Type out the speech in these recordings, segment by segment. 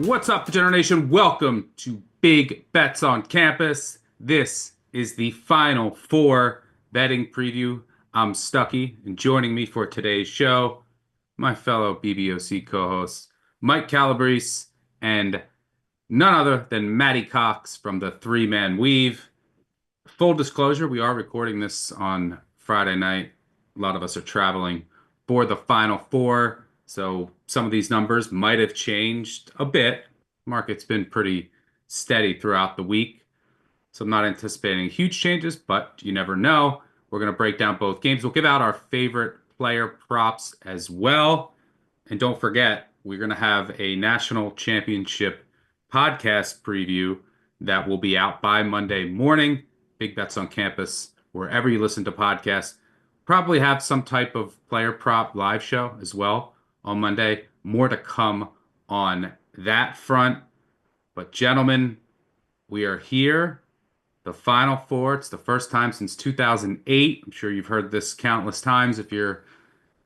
What's up, Generation? Welcome to Big Bets on Campus. This is the Final Four betting preview. I'm Stuckey, and joining me for today's show, my fellow BBOC co-hosts, Mike Calabrese, and none other than Matty Cox from the Three Man Weave. Full disclosure, we are recording this on Friday night. A lot of us are traveling for the Final Four, so some of these numbers might have changed a bit. Market's been pretty steady throughout the week, so I'm not anticipating huge changes, but you never know. We're going to break down both games. We'll give out our favorite player props as well. And don't forget, we're going to have a national championship podcast preview that will be out by Monday morning. Big Bets on Campus, wherever you listen to podcasts. Probably have some type of player prop live show as well on Monday. More to come on that front. But gentlemen, we are here. The Final Four. It's the first time since 2008. I'm sure you've heard this countless times if you're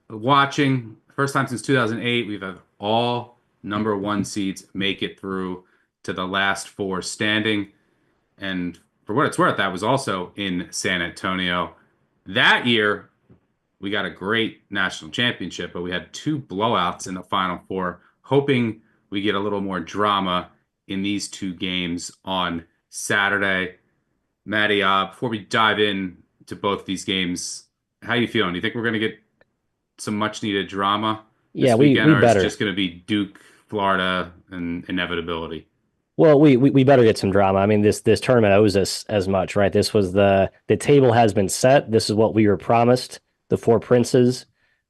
watching. First time since 2008, we've had all number one seeds make it through to the last four standing. And for what it's worth, that was also in San Antonio. That year, we got a great national championship, but we had two blowouts in the Final Four, hoping we get a little more drama in these two games on Saturday. Matty, before we dive in to both these games, how you feeling? Do you think we're going to get some much-needed drama this weekend, We or is it better. just going to be Duke, Florida, and inevitability? Well, we better get some drama. I mean, this tournament owes us as much, right? This was the table has been set. This is what we were promised, the four princes,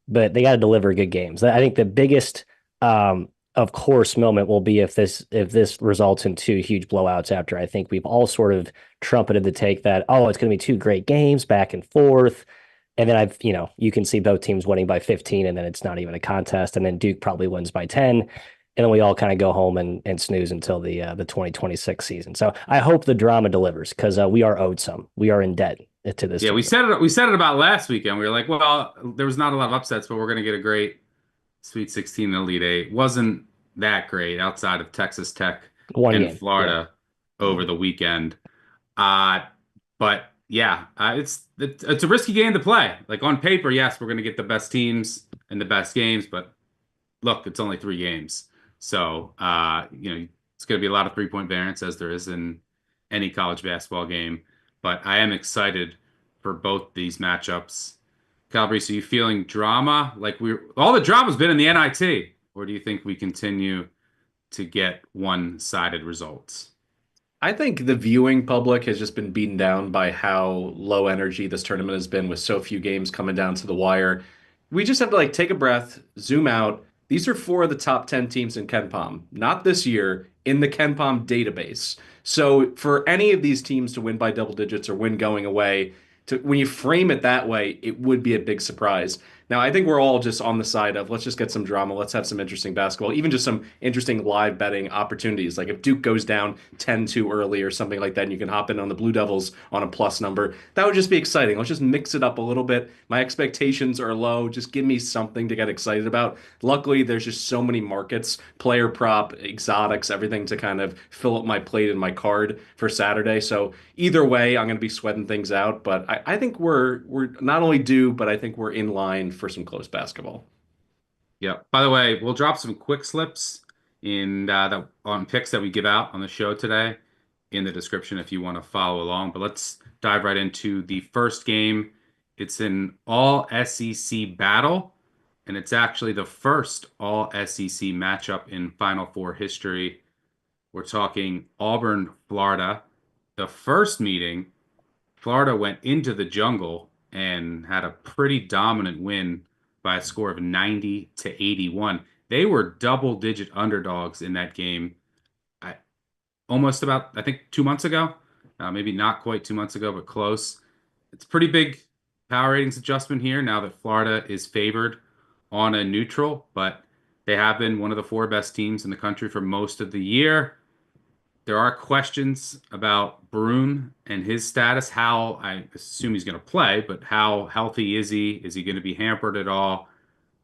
but they got to deliver good games. I think the biggest, of course, moment will be if this results in two huge blowouts. After I think we've all sort of trumpeted the take that it's going to be two great games back and forth. And then you can see both teams winning by 15, and then it's not even a contest. And then Duke probably wins by 10. And then we all kind of go home and snooze until the 2026 season. So I hope the drama delivers because we are owed some. We are in debt to this Yeah, we tournament. said it. We said it about last weekend. We were like, well, there was not a lot of upsets, but we're going to get a great Sweet 16 and Elite Eight. Wasn't that great outside of Texas Tech One and game. Yeah. Florida over the weekend. Uh, but yeah, it's a risky game to play. Like on paper, yes, we're going to get the best teams and the best games, but look, it's only three games. So, it's going to be a lot of three-point variance as there is in any college basketball game. But I am excited for both these matchups. Calabrese, are you feeling drama? Like all the drama's been in the NIT, or do you think we continue to get one-sided results? I think the viewing public has just been beaten down by how low energy this tournament has been with so few games coming down to the wire. We just have to take a breath, zoom out. These are four of the top 10 teams in KenPom, not this year, in the KenPom database. So for any of these teams to win by double digits or win going away, when you frame it that way, it would be a big surprise. Now, I think we're all just on the side of let's just get some drama. Let's have some interesting basketball, even just some interesting live betting opportunities. Like if Duke goes down 10-2 early or something like that, and you can hop in on the Blue Devils on a plus number, that would just be exciting. Let's just mix it up a little bit. My expectations are low. Just give me something to get excited about. Luckily, there's just so many markets, player prop, exotics, everything to kind of fill up my plate and my card for Saturday. So either way, I'm going to be sweating things out. But I think we're not only due, but I think we're in line for some close basketball. Yeah. By the way, we'll drop some quick slips on picks that we give out on the show today in the description if you want to follow along. But let's dive right into the first game. It's an all SEC battle, and it's actually the first all SEC matchup in Final Four history. We're talking Auburn, Florida. The first meeting, Florida went into the jungle and had a pretty dominant win by a score of 90-81. They were double-digit underdogs in that game. I, almost about, I think, 2 months ago. Maybe not quite 2 months ago, but close. It's pretty big power ratings adjustment here now that Florida is favored on a neutral, but they have been one of the four best teams in the country for most of the year. There are questions about Broome and his status. How I assume he's going to play, but how healthy is he? Is he going to be hampered at all?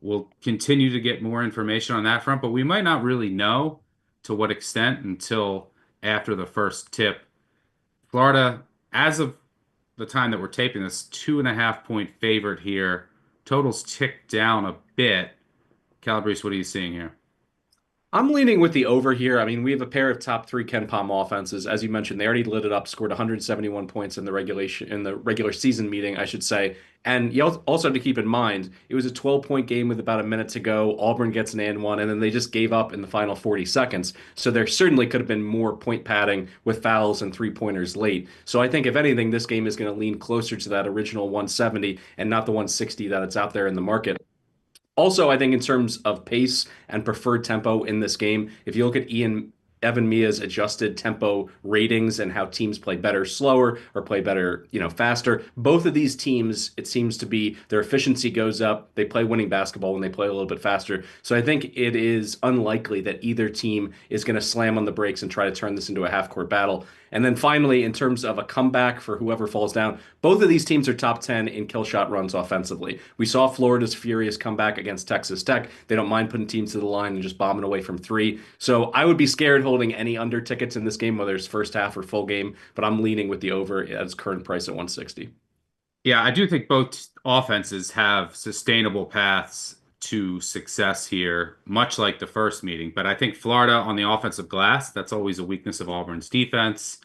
We'll continue to get more information on that front, but we might not really know to what extent until after the first tip. Florida, as of the time that we're taping this, 2.5 point favorite here. Totals ticked down a bit. Calabrese, what are you seeing here? I'm leaning with the over here. I mean, we have a pair of top three Ken Palm offenses. As you mentioned, they already lit it up, scored 171 points in the regular season meeting, I should say. And you also have to keep in mind, it was a 12-point game with about a minute to go. Auburn gets an and one, and then they just gave up in the final 40 seconds. So there certainly could have been more point padding with fouls and three-pointers late. So I think if anything, this game is going to lean closer to that original 170 and not the 160 that it's out there in the market. Also, I think in terms of pace and preferred tempo in this game, if you look at Evan Mia's adjusted tempo ratings and how teams play better slower or play better, faster, both of these teams, it seems to be their efficiency goes up. They play winning basketball when they play a little bit faster. So I think it is unlikely that either team is going to slam on the brakes and try to turn this into a half-court battle. And then finally, in terms of a comeback for whoever falls down, both of these teams are top 10 in kill shot runs offensively. We saw Florida's furious comeback against Texas Tech. They don't mind putting teams to the line and just bombing away from three. So I would be scared holding any under tickets in this game, whether it's first half or full game, but I'm leaning with the over at its current price at 160. Yeah, I do think both offenses have sustainable paths to success here, much like the first meeting. But I think Florida on the offensive glass, that's always a weakness of Auburn's defense.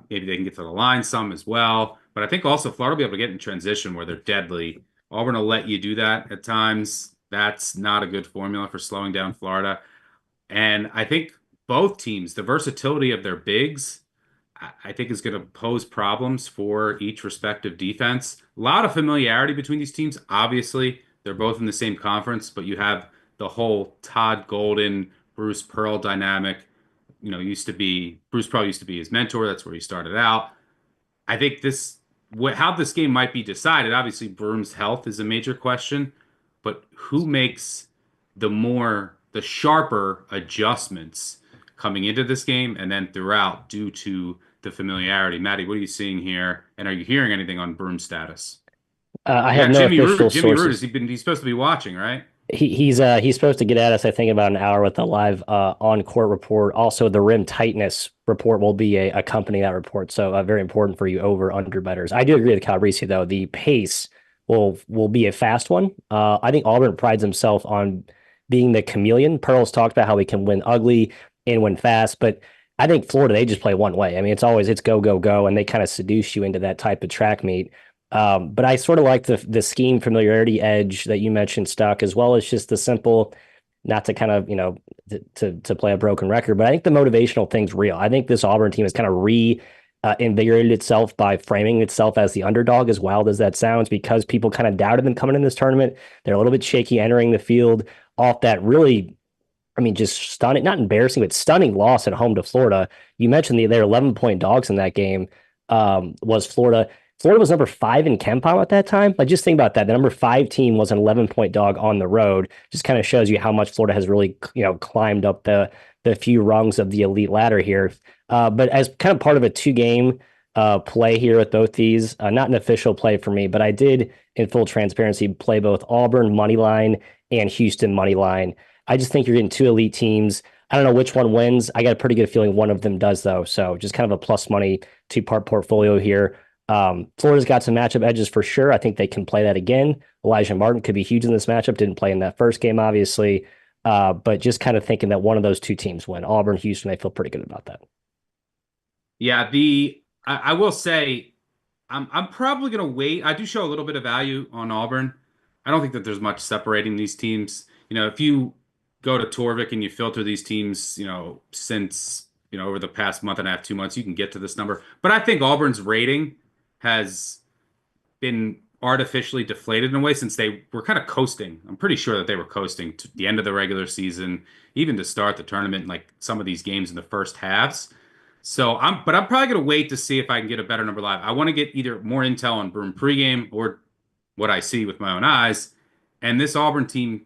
Maybe they can get to the line some as well. But I think also Florida will be able to get in transition where they're deadly. Auburn will let you do that at times. That's not a good formula for slowing down Florida. And I think both teams, the versatility of their bigs, I think is going to pose problems for each respective defense. A lot of familiarity between these teams. Obviously, they're both in the same conference, but you have the whole Todd Golden, Bruce Pearl dynamic. Bruce Pearl used to be his mentor. That's where he started out. I think how this game might be decided. Obviously, Broom's health is a major question, but who makes the sharper adjustments coming into this game and then throughout due to the familiarity? Maddie, what are you seeing here? And are you hearing anything on Broom's status? I Yeah, have no official Jimmy Root, sources. he's supposed to be watching, right? He's supposed to get at us, I think, in about an hour with the live on-court report. Also, the rim tightness report will be accompanying that report. So very important for you over/under bettors. I do agree with Calabrese, though. The pace will be a fast one. I think Auburn prides himself on being the chameleon. Pearl's talked about how he can win ugly and win fast, but I think Florida, they just play one way. I mean, it's go, go, go, and they kind of seduce you into that type of track meet. But I sort of like the scheme familiarity edge that you mentioned, Stuck, as well as just the simple, not to kind of, to play a broken record, but I think the motivational thing's real. I think this Auburn team has kind of invigorated itself by framing itself as the underdog, as wild as that sounds, because people kind of doubted them coming in this tournament. They're a little bit shaky entering the field off that really, I mean, just stunning, not embarrassing, but stunning loss at home to Florida. You mentioned they're 11-point dogs in that game. Was Florida. Florida was number 5 in KenPom at that time. Like, just think about that. The number 5 team was an 11-point dog on the road. Just kind of shows you how much Florida has really, climbed up the few rungs of the elite ladder here. But as kind of part of a 2-game play here with both these, not an official play for me, but I did, in full transparency, play both Auburn money line and Houston money line. I just think you're getting 2 elite teams. I don't know which one wins. I got a pretty good feeling one of them does, though. So just kind of a plus money 2-part portfolio here. Florida's got some matchup edges for sure. I think they can play that again. Elijah Martin could be huge in this matchup. Didn't play in that first game, obviously. But just kind of thinking that one of those 2 teams win. Auburn, Houston, I feel pretty good about that. Yeah, I will say I'm probably going to wait. I do show a little bit of value on Auburn. I don't think that there's much separating these teams. If you go to Torvik and you filter these teams, since, over the past month and a half, 2 months, you can get to this number. But I think Auburn's rating has been artificially deflated in a way since they were kind of coasting. I'm pretty sure that they were coasting to the end of the regular season, even to start the tournament, like some of these games in the first halves. So I'm probably going to wait to see if I can get a better number live. I want to get either more intel on Broom pregame or what I see with my own eyes. And this Auburn team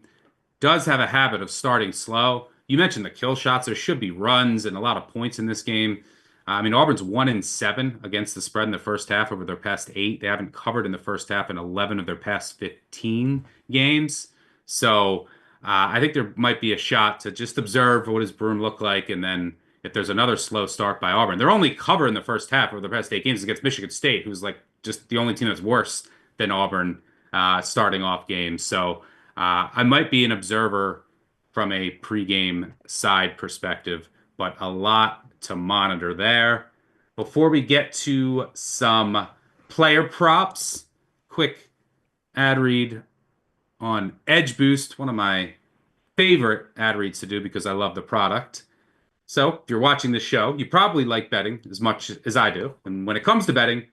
does have a habit of starting slow. You mentioned the kill shots. There should be runs and a lot of points in this game. I mean, Auburn's 1-7 against the spread in the first half over their past 8. They haven't covered in the first half in 11 of their past 15 games. So I think there might be a shot to just observe what does Broome look like, and then if there's another slow start by Auburn, they're only covering the first half of the past 8 games against Michigan State, who's like just the only team that's worse than Auburn starting off games. So I might be an observer from a pregame side perspective, but a lot to monitor there. Before we get to some player props, quick ad read on Edge Boost, one of my favorite ad reads to do because I love the product. So, if you're watching this show, you probably like betting as much as I do. And when it comes to betting,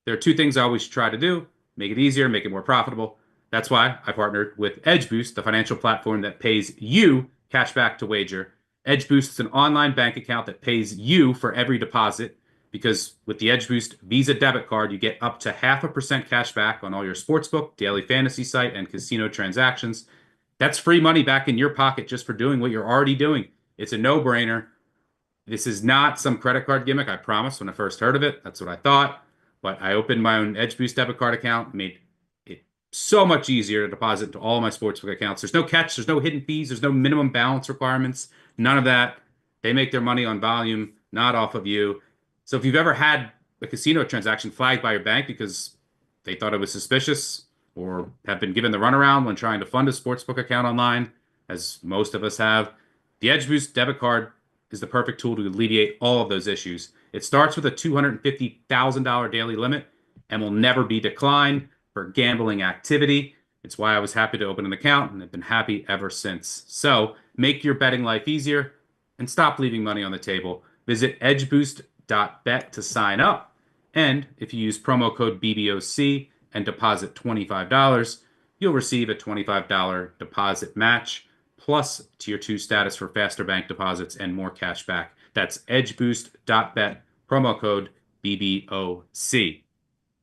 there are two things I always try to do: make it easier, make it more profitable. That's why I partnered with Edge Boost, the financial platform that pays you cash back to wager. Edge Boost is an online bank account that pays you for every deposit because with the Edge Boost Visa debit card, you get up to 0.5% cash back on all your sportsbook, daily fantasy site, and casino transactions. That's free money back in your pocket just for doing what you're already doing. It's a no-brainer. This is not some credit card gimmick, I promise. When I first heard of it, that's what I thought. But I opened my own Edge Boost debit card account, made it so much easier to deposit into all my sportsbook accounts. There's no catch, there's no hidden fees, there's no minimum balance requirements, none of that. They make their money on volume, not off of you. So if you've ever had a casino transaction flagged by your bank because they thought it was suspicious or have been given the runaround when trying to fund a sportsbook account online, as most of us have, the Edge Boost debit card is the perfect tool to alleviate all of those issues. It starts with a $250,000 daily limit and will never be declined for gambling activity. It's why I was happy to open an account and have been happy ever since. So make your betting life easier and stop leaving money on the table. Visit edgeboost.bet to sign up. And if you use promo code BBOC and deposit $25, you'll receive a $25 deposit match plus Tier 2 status for faster bank deposits and more cash back. That's edgeboost.bet, promo code BBOC.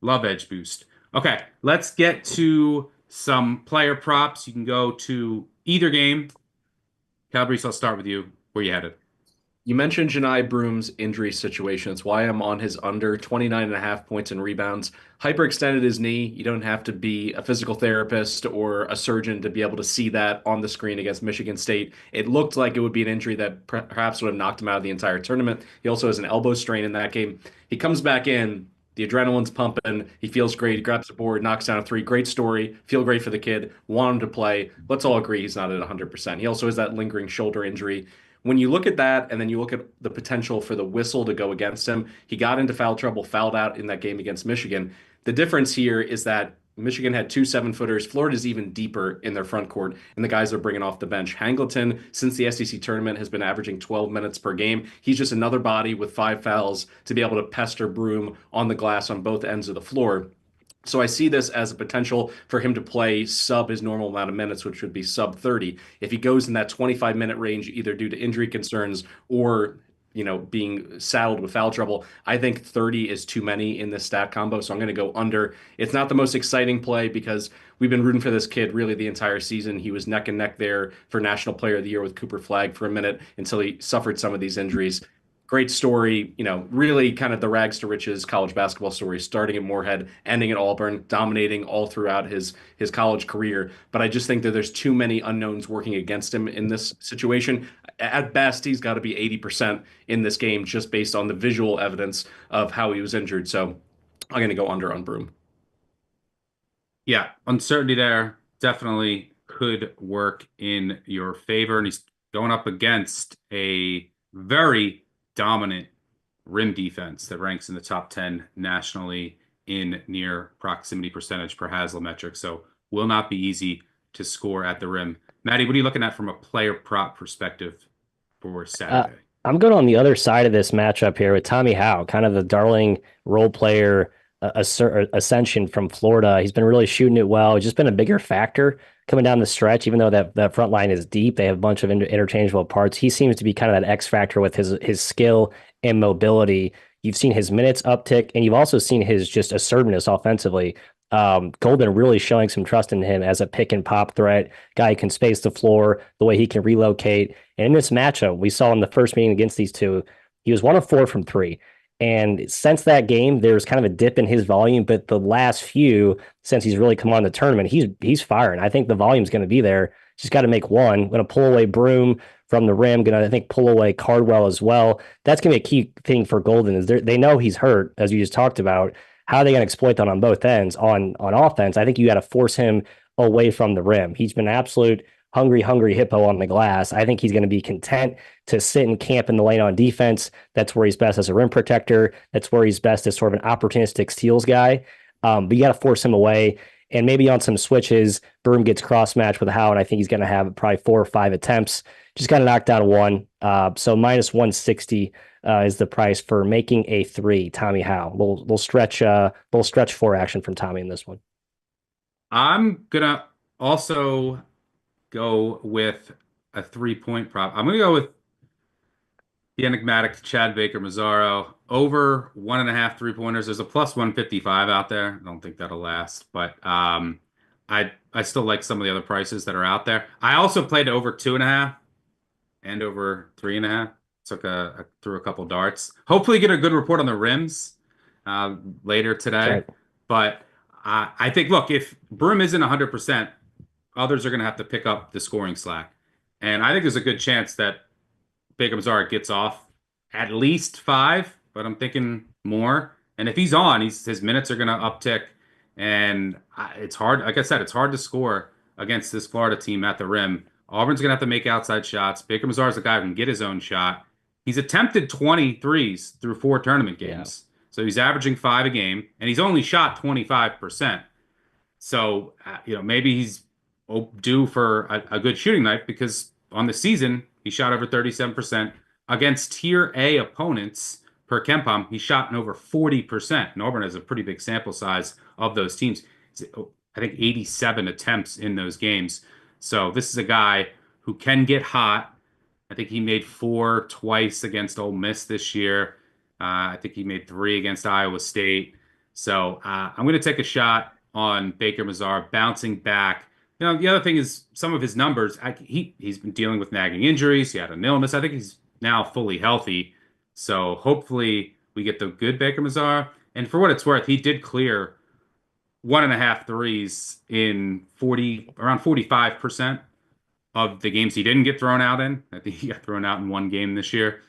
Love Edge Boost. Okay, let's get to some player props. You can go to either game. Calabrese, I'll start with you. Where you headed? You mentioned Janai Broome's injury situation. It's why I'm on his under 29.5 points and rebounds. Hyperextended his knee. You don't have to be a physical therapist or a surgeon to be able to see that on the screen against Michigan State. It looked like it would be an injury that perhaps would have knocked him out of the entire tournament. He also has an elbow strain in that game. He comes back in. The adrenaline's pumping. He feels great. He grabs the board, knocks down a three. Great story. Feel great for the kid. Want him to play. Let's all agree he's not at 100%. He also has that lingering shoulder injury. When you look at that and then you look at the potential for the whistle to go against him, he got into foul trouble, fouled out in that game against Michigan. The difference here is that Michigan had two 7-footers. Florida's even deeper in their front court, and the guys are bringing off the bench. Hangleton, since the SEC tournament, has been averaging 12 minutes per game. He's just another body with 5 fouls to be able to pester Broome on the glass on both ends of the floor. So I see this as a potential for him to play sub his normal amount of minutes, which would be sub 30. If he goes in that 25-minute range, either due to injury concerns or being saddled with foul trouble, I think 30 is too many in this stat combo. So I'm going to go under. It's not the most exciting play because we've been rooting for this kid really the entire season. He was neck and neck there for National Player of the Year with Cooper Flagg for a minute until he suffered some of these injuries. Great story, really kind of the rags to riches college basketball story, starting at Morehead, ending at Auburn, dominating all throughout his college career. But I just think that there's too many unknowns working against him in this situation. At best, he's got to be 80% in this game just based on the visual evidence of how he was injured. So I'm going to go under on Broome. Yeah, uncertainty there definitely could work in your favor. And he's going up against a very dominant rim defense that ranks in the top 10 nationally in near proximity percentage per Haslametric. So will not be easy to score at the rim. Maddie, what are you looking at from a player prop perspective for Saturday? I'm going on the other side of this matchup here with Tommy Howe, kind of the darling role player ascension from Florida. He's been really shooting it well. It's just been a bigger factor coming down the stretch, even though that front line is deep. They have a bunch of interchangeable parts. He seems to be kind of that X factor with his skill and mobility. You've seen his minutes uptick, and you've also seen his just assertiveness offensively. Golden really showing some trust in him as a pick and pop threat, guy who can space the floor, the way he can relocate. And in this matchup, we saw in the first meeting against these two, he was 1 of 4 from 3. And since that game, there's kind of a dip in his volume, but the last few, since he's really come on the tournament, he's firing. I think the volume's going to be there. Just got to make one. Going to pull away Broom from the rim. Going to, I think, pull away Cardwell as well. That's going to be a key thing for Golden is they know he's hurt, as you just talked about. How are they going to exploit that on both ends? On offense, I think you got to force him away from the rim. He's been an absolute hungry hippo on the glass. I think he's going to be content to sit and camp in the lane on defense. That's where he's best as a rim protector. That's where he's best as sort of an opportunistic steals guy. But you got to force him away. And maybe on some switches, Broom gets cross matched with Howe, and I think he's going to have probably 4 or 5 attempts. Just got to knock down one. So minus 160 is the price for making a 3. Tommy Howe. Little stretch 4 action from Tommy in this one. I'm gonna also go with a 3-point prop. I'm gonna go with the enigmatic Chad Baker Mazzaro over 1.5 3-pointers. There's a plus 155 out there. I don't think that'll last, but I still like some of the other prices that are out there. I also played over 2.5 and over 3.5. Threw a couple darts. Hopefully get a good report on the rims later today. Right. But I think, look, if Broom isn't 100%, others are going to have to pick up the scoring slack. And I think there's a good chance that Baker Mazzara gets off at least 5, but I'm thinking more. And if he's on, his minutes are going to uptick. And it's hard. Like I said, it's hard to score against this Florida team at the rim. Auburn's going to have to make outside shots. Baker Mazzara is a guy who can get his own shot. He's attempted 23s through 4 tournament games. Yeah. So he's averaging 5 a game, and he's only shot 25%. So, maybe he's due for a good shooting night because on the season, he shot over 37%. Against Tier A opponents per KenPom, he shot in over 40%. And Auburn has a pretty big sample size of those teams. I think 87 attempts in those games. So this is a guy who can get hot. I think he made 4 twice against Ole Miss this year. I think he made 3 against Iowa State. So I'm going to take a shot on Baker Mazzara bouncing back. The other thing is some of his numbers. He's been dealing with nagging injuries. He had an illness. I think he's now fully healthy. So hopefully we get the good Baker Mazzara. And for what it's worth, he did clear 1.5 threes in around 45% of the games he didn't get thrown out in. I think he got thrown out in 1 game this year.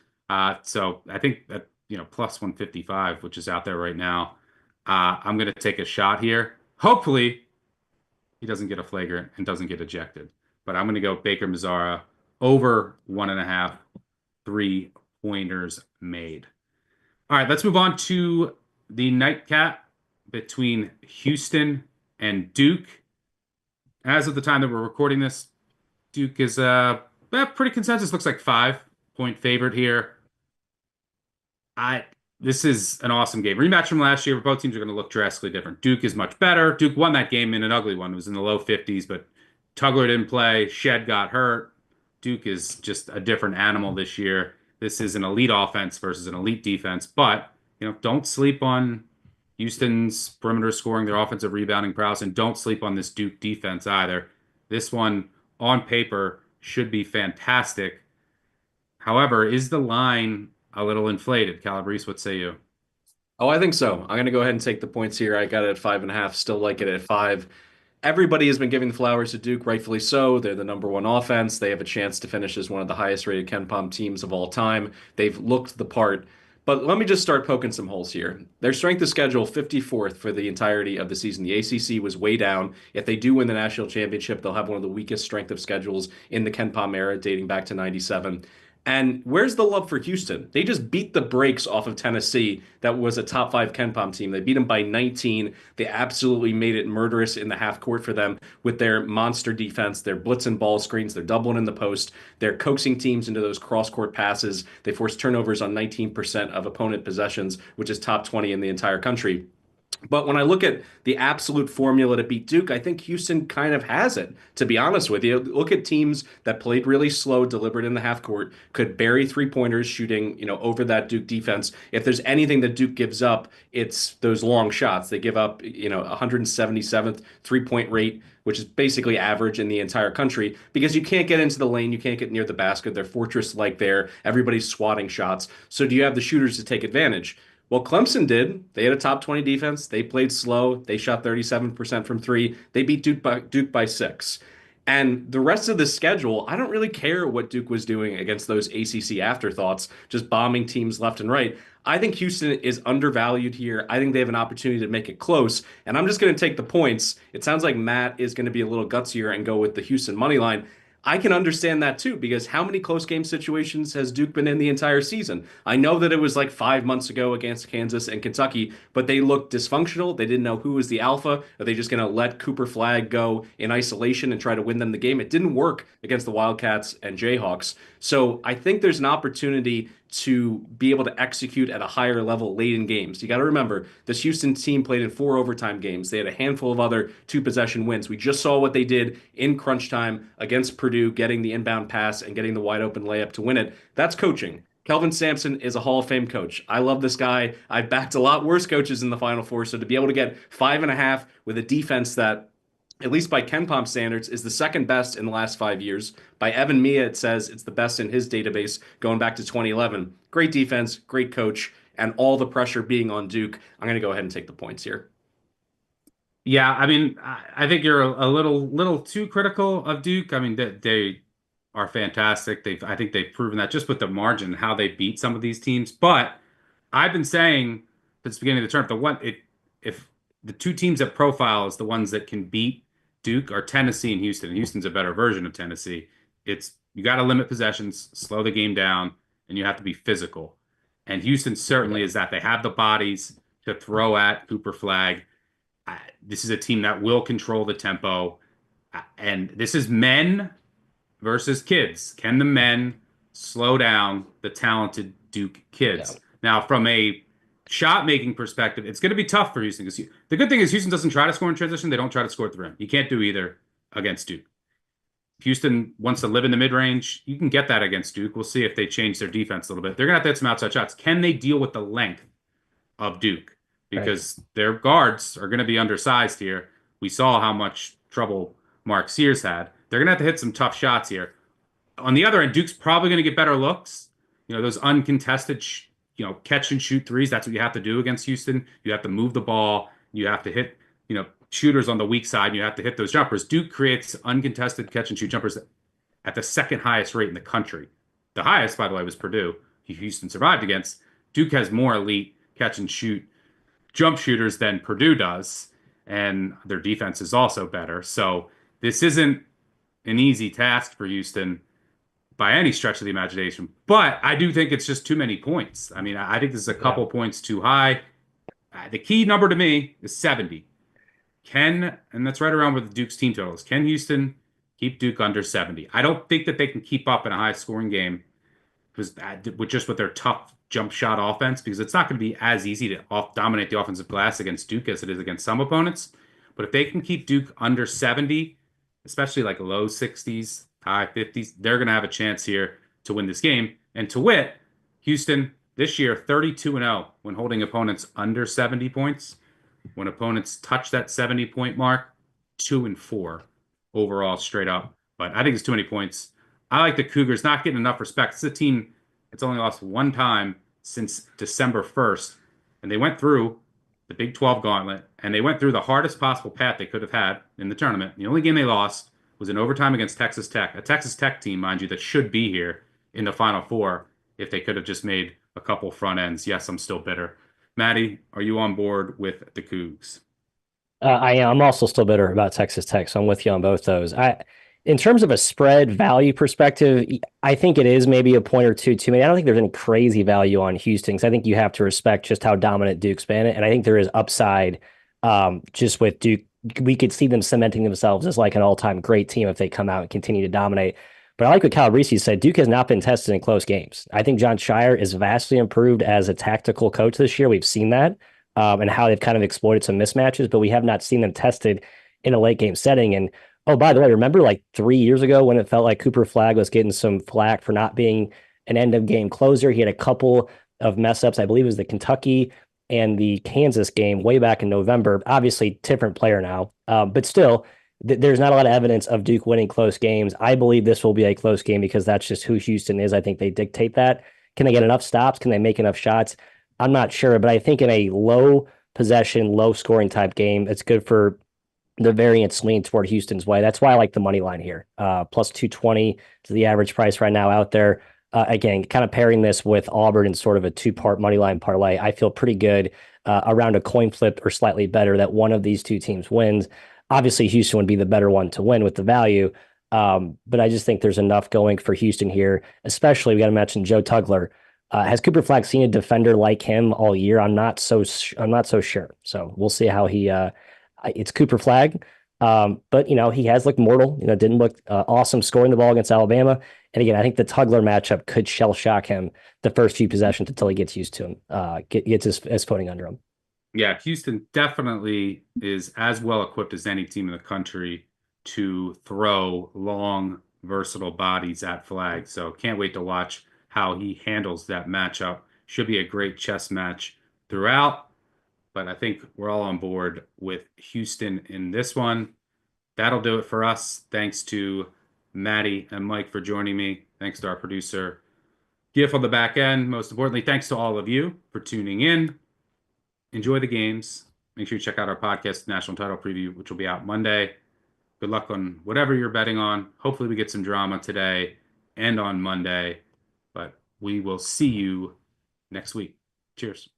So I think that, plus 155, which is out there right now. I'm going to take a shot here. Hopefully he doesn't get a flagrant and doesn't get ejected. But I'm going to go Baker Mazzara over 1.5 3-pointers made. All right, let's move on to the nightcap between Houston and Duke. As of the time that we're recording this, Duke is pretty consensus. Looks like 5-point favorite here. This is an awesome game. Rematch from last year, but both teams are going to look drastically different. Duke is much better. Duke won that game in an ugly one. It was in the low 50s, but Tugler didn't play. Shed got hurt. Duke is just a different animal this year. This is an elite offense versus an elite defense, but don't sleep on Houston's perimeter scoring, their offensive rebounding prowess, and don't sleep on this Duke defense either. This one, on paper, should be fantastic. However, is the line a little inflated? Calabrese, what say you? Oh, I think so. I'm going to go ahead and take the points here. I got it at 5.5. Still like it at 5. Everybody has been giving the flowers to Duke, rightfully so. They're the #1 offense. They have a chance to finish as one of the highest-rated KenPom teams of all time. They've looked the part. But let me just start poking some holes here. Their strength of schedule, 54th for the entirety of the season. The ACC was way down. If they do win the national championship, they'll have one of the weakest strength of schedules in the KenPom era, dating back to 97. And where's the love for Houston? They just beat the brakes off of Tennessee. That was a top 5 KenPom team. They beat them by 19. They absolutely made it murderous in the half court for them with their monster defense, their blitz and ball screens. They're doubling in the post. They're coaxing teams into those cross-court passes. They forced turnovers on 19% of opponent possessions, which is top 20 in the entire country. But when I look at the absolute formula to beat Duke, I think Houston kind of has it, to be honest with you. Look at teams that played really slow, delivered in the half court, could bury 3-pointers shooting, over that Duke defense. If there's anything that Duke gives up, it's those long shots. They give up, 177th 3-point rate, which is basically average in the entire country, because you can't get into the lane, you can't get near the basket. They're fortress-like there. Everybody's swatting shots. So do you have the shooters to take advantage? Well, Clemson did. They had a top 20 defense. They played slow. They shot 37% from 3. They beat Duke by 6. And the rest of the schedule, I don't really care what Duke was doing against those ACC afterthoughts, just bombing teams left and right. I think Houston is undervalued here. I think they have an opportunity to make it close, and I'm just going to take the points. It sounds like Matt is going to be a little gutsier and go with the Houston money line. I can understand that too, because how many close game situations has Duke been in the entire season? I know that it was like 5 months ago against Kansas and Kentucky, but they looked dysfunctional. They didn't know who was the alpha. Are they just going to let Cooper Flagg go in isolation and try to win them the game? It didn't work against the Wildcats and Jayhawks. So I think there's an opportunity to be able to execute at a higher level late in games. You got to remember, this Houston team played in 4 overtime games. They had a handful of other 2 possession wins. We just saw what they did in crunch time against Purdue, getting the inbound pass and getting the wide open layup to win it. That's coaching. Kelvin Sampson is a Hall of Fame coach. I love this guy. I've backed a lot worse coaches in the Final Four. So to be able to get 5.5 with a defense that, at least by KenPom standards, is the second best in the last 5 years. By Evan Mia, it says it's the best in his database going back to 2011. Great defense, great coach, and all the pressure being on Duke. I'm going to go ahead and take the points here. Yeah, I mean, I think you're a little too critical of Duke. I mean, they are fantastic. I think they've proven that just with the margin, how they beat some of these teams. But I've been saying since the beginning of the term, if the two teams that profile as the ones that can beat Duke are Tennessee and Houston. And Houston's a better version of Tennessee. It's you got to limit possessions, slow the game down, and you have to be physical. And Houston certainly is that. They have the bodies to throw at Cooper Flagg. This is a team that will control the tempo. And this is men versus kids. Can the men slow down the talented Duke kids? Yeah. Now, from a shot making perspective, it's going to be tough for Houston because the good thing is Houston doesn't try to score in transition. They don't try to score at the rim. You can't do either against Duke. Houston wants to live in the mid range. You can get that against Duke. We'll see if they change their defense a little bit. They're going to have some outside shots. Can they deal with the length of Duke? Because their guards are going to be undersized here. We saw how much trouble Mark Sears had. They're going to have to hit some tough shots here. On the other end, Duke's probably going to get better looks. Those uncontested, catch and shoot threes. That's what you have to do against Houston. You have to move the ball. You have to hit, shooters on the weak side. You have to hit those jumpers. Duke creates uncontested catch and shoot jumpers at the second highest rate in the country. The highest, by the way, was Purdue. Houston survived against. Duke has more elite catch and shoot jump shooters than Purdue does, and their defense is also better. So this isn't an easy task for Houston by any stretch of the imagination. But I do think it's just too many points. I mean, I think this is a couple points too high. The key number to me is 70. And that's right around with Duke's team totals. Can Houston keep Duke under 70? I don't think that they can keep up in a high-scoring game with their tough jump shot offense, because it's not going to be as easy to dominate the offensive glass against Duke as it is against some opponents. But if they can keep Duke under 70, especially like low 60s, high 50s, they're going to have a chance here to win this game. And to wit, Houston this year 32-0 when holding opponents under 70 points. When opponents touch that 70-point mark, 2-4 overall straight up. But I think it's too many points. I like the Cougars not getting enough respect. It's a team that's only lost one time since December 1st. And they went through the Big 12 gauntlet, and they went through the hardest possible path they could have had in the tournament. The only game they lost was in overtime against Texas Tech, a Texas Tech team, mind you, that should be here in the Final Four if they could have just made a couple front ends. Yes, I'm still bitter. Maddie, are you on board with the Cougs? I am. I'm also still bitter about Texas Tech, so I'm with you on both those. In terms of a spread value perspective, I think it is maybe a point or two too many. I don't think there's any crazy value on Houston, because I think you have to respect just how dominant Duke's been, and I think there is upside just with Duke. We could see them cementing themselves as like an all-time great team if they come out and continue to dominate. But I like what Calabrese said. Duke has not been tested in close games. I think John Shire is vastly improved as a tactical coach this year. We've seen that and how they've kind of exploited some mismatches, but we have not seen them tested in a late game setting. And oh, by the way, remember like 3 years ago when it felt like Cooper Flagg was getting some flack for not being an end of game closer? He had a couple of mess ups. I believe it was the Kentucky and the Kansas game way back in November. Obviously, different player now, but still, there's not a lot of evidence of Duke winning close games. I believe this will be a close game because that's just who Houston is. I think they dictate that. Can they get enough stops? Can they make enough shots? I'm not sure, but I think in a low possession, low scoring type game, it's good for the variance lean toward Houston's way. That's why I like the money line here. Plus 220 to the average price right now out there. Again, kind of pairing this with Auburn in sort of a two-part money line parlay. I feel pretty good around a coin flip or slightly better that one of these two teams wins. Obviously, Houston would be the better one to win with the value. But I just think there's enough going for Houston here, especially we got to mention Joe Tugler. Has Cooper Flagg seen a defender like him all year? I'm not so sure. So we'll see how he it's Cooper Flagg. But he has looked mortal. Didn't look awesome scoring the ball against Alabama. And again, I think the Tugler matchup could shell shock him the first few possessions until he gets used to him, gets his footing under him. Yeah, Houston definitely is as well equipped as any team in the country to throw long, versatile bodies at Flagg. So can't wait to watch how he handles that matchup. Should be a great chess match throughout. But I think we're all on board with Houston in this one. That'll do it for us. Thanks to Maddie and Mike for joining me. Thanks to our producer, Gif on the back end. Most importantly, thanks to all of you for tuning in. Enjoy the games. Make sure you check out our podcast, National Title Preview, which will be out Monday. Good luck on whatever you're betting on. Hopefully we get some drama today and on Monday. But we will see you next week. Cheers.